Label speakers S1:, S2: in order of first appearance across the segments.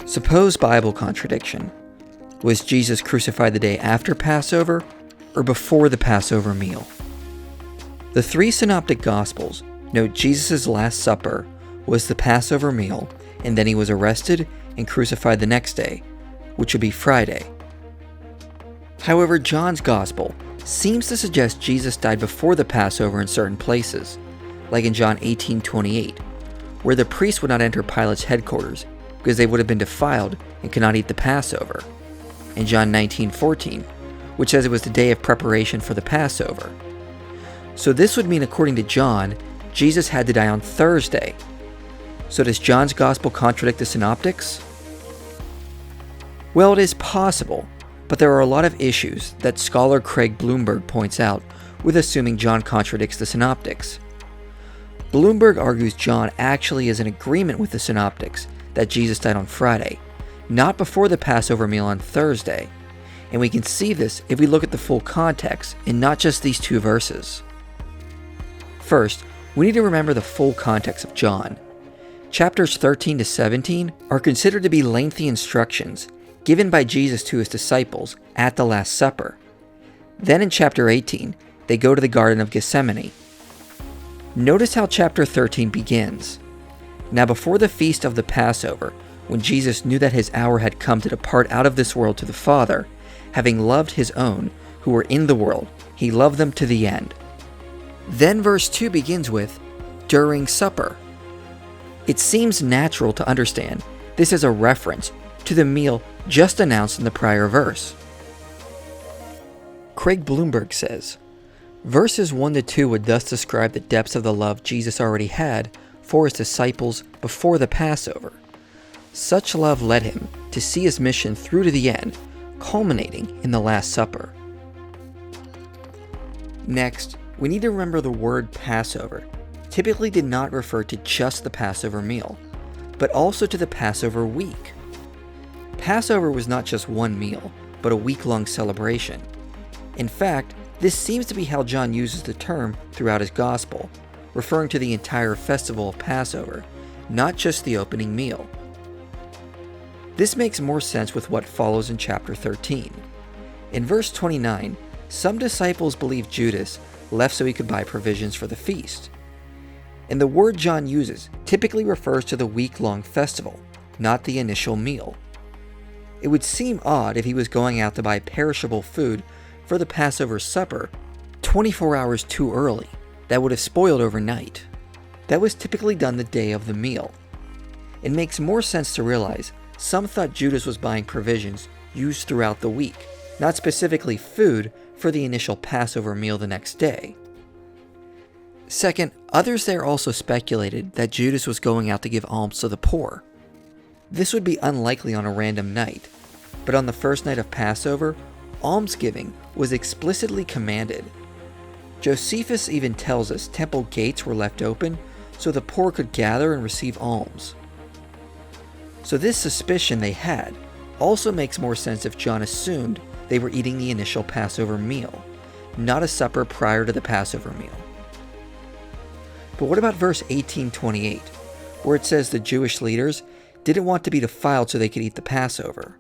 S1: Suppose Bible contradiction. Was Jesus crucified the day after Passover or before the Passover meal? The three synoptic Gospels note Jesus' Last Supper was the Passover meal, and then he was arrested and crucified the next day, which would be Friday. However, John's Gospel seems to suggest Jesus died before the Passover in certain places, like in John 18:28, where the priests would not enter Pilate's headquarters because they would have been defiled and could not eat the Passover, and John 19:14, which says it was the day of preparation for the Passover. So this would mean, according to John, Jesus had to die on Thursday. So does John's Gospel contradict the Synoptics? Well, it is possible, but there are a lot of issues that scholar Craig Blomberg points out with assuming John contradicts the Synoptics. Blomberg argues John actually is in agreement with the Synoptics that Jesus died on Friday, not before the Passover meal on Thursday, and we can see this if we look at the full context and not just these two verses. First, we need to remember the full context of John. Chapters 13 to 17 are considered to be lengthy instructions given by Jesus to his disciples at the Last Supper. Then in chapter 18, they go to the Garden of Gethsemane. Notice how chapter 13 begins. Now before the feast of the Passover, when Jesus knew that his hour had come to depart out of this world to the Father, having loved his own who were in the world, he loved them to the end. Then verse 2 begins with, during supper. It seems natural to understand this is a reference to the meal just announced in the prior verse. Craig Blomberg says, verses 1 to 2 would thus describe the depths of the love Jesus already had for his disciples before the Passover. Such love led him to see his mission through to the end, culminating in the Last Supper. Next, we need to remember the word Passover typically did not refer to just the Passover meal, but also to the Passover week. Passover was not just one meal, but a week-long celebration. In fact, this seems to be how John uses the term throughout his Gospel, referring to the entire festival of Passover, not just the opening meal. This makes more sense with what follows in chapter 13. In verse 29, some disciples believe Judas left so he could buy provisions for the feast. And the word John uses typically refers to the week-long festival, not the initial meal. It would seem odd if he was going out to buy perishable food for the Passover supper 24 hours too early. That would have spoiled overnight. That was typically done the day of the meal. It makes more sense to realize some thought Judas was buying provisions used throughout the week, not specifically food for the initial Passover meal the next day. Second, others there also speculated that Judas was going out to give alms to the poor. This would be unlikely on a random night, but on the first night of Passover, almsgiving was explicitly commanded. Josephus even tells us temple gates were left open so the poor could gather and receive alms. So this suspicion they had also makes more sense if John assumed they were eating the initial Passover meal, not a supper prior to the Passover meal. But what about verse 18:28, where it says the Jewish leaders didn't want to be defiled so they could eat the Passover?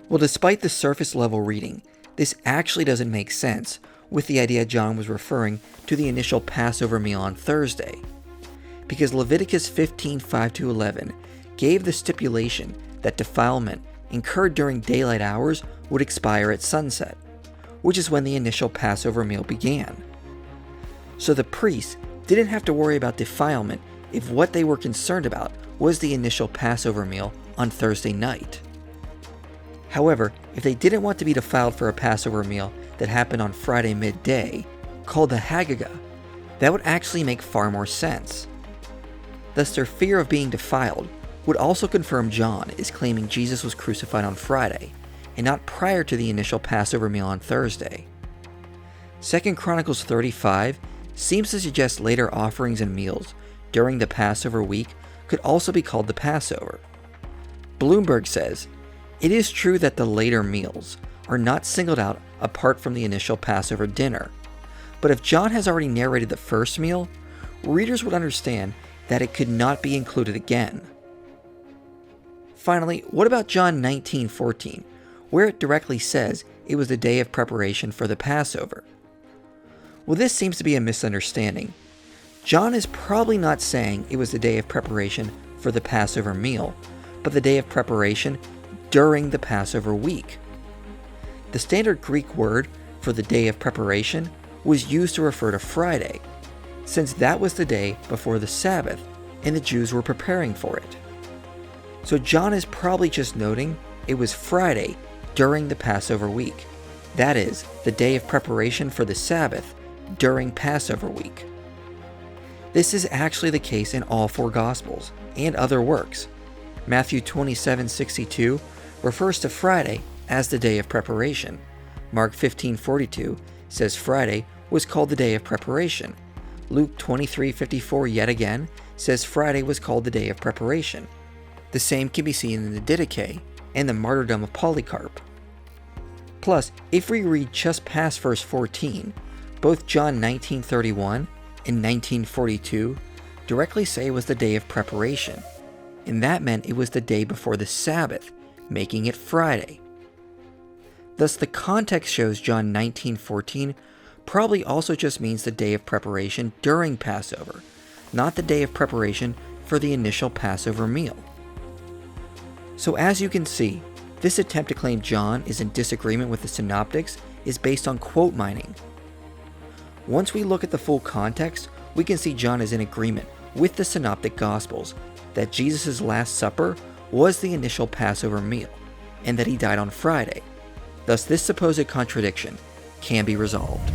S1: Well, despite the surface level reading, this actually doesn't make sense with the idea John was referring to the initial Passover meal on Thursday, because Leviticus 15:5-11 gave the stipulation that defilement incurred during daylight hours would expire at sunset, which is when the initial Passover meal began. So the priests didn't have to worry about defilement if what they were concerned about was the initial Passover meal on Thursday night. However, if they didn't want to be defiled for a Passover meal that happened on Friday midday, called the Haggadah, that would actually make far more sense. Thus, their fear of being defiled would also confirm John is claiming Jesus was crucified on Friday, and not prior to the initial Passover meal on Thursday. 2 Chronicles 35 seems to suggest later offerings and meals during the Passover week could also be called the Passover. Blomberg says, it is true that the later meals are not singled out apart from the initial Passover dinner, but if John has already narrated the first meal, readers would understand that it could not be included again. Finally, what about John 19:14, where it directly says it was the day of preparation for the Passover? Well, this seems to be a misunderstanding. John is probably not saying it was the day of preparation for the Passover meal, but the day of preparation during the Passover week. The standard Greek word for the day of preparation was used to refer to Friday, since that was the day before the Sabbath and the Jews were preparing for it. So John is probably just noting it was Friday during the Passover week. That is, the day of preparation for the Sabbath during Passover week. This is actually the case in all four Gospels and other works. Matthew 27:62 refers to Friday as the day of preparation. Mark 15:42 says Friday was called the day of preparation. Luke 23:54 yet again says Friday was called the day of preparation. The same can be seen in the Didache and the martyrdom of Polycarp. Plus, if we read just past verse 14, both John 19:31 and 19:42 directly say it was the day of preparation, and that meant it was the day before the Sabbath, making it Friday. Thus, the context shows John 19:14 probably also just means the day of preparation during Passover, not the day of preparation for the initial Passover meal. So as you can see, this attempt to claim John is in disagreement with the Synoptics is based on quote mining. Once we look at the full context, we can see John is in agreement with the Synoptic Gospels that Jesus' Last Supper was the initial Passover meal, and that he died on Friday. Thus, this supposed contradiction can be resolved.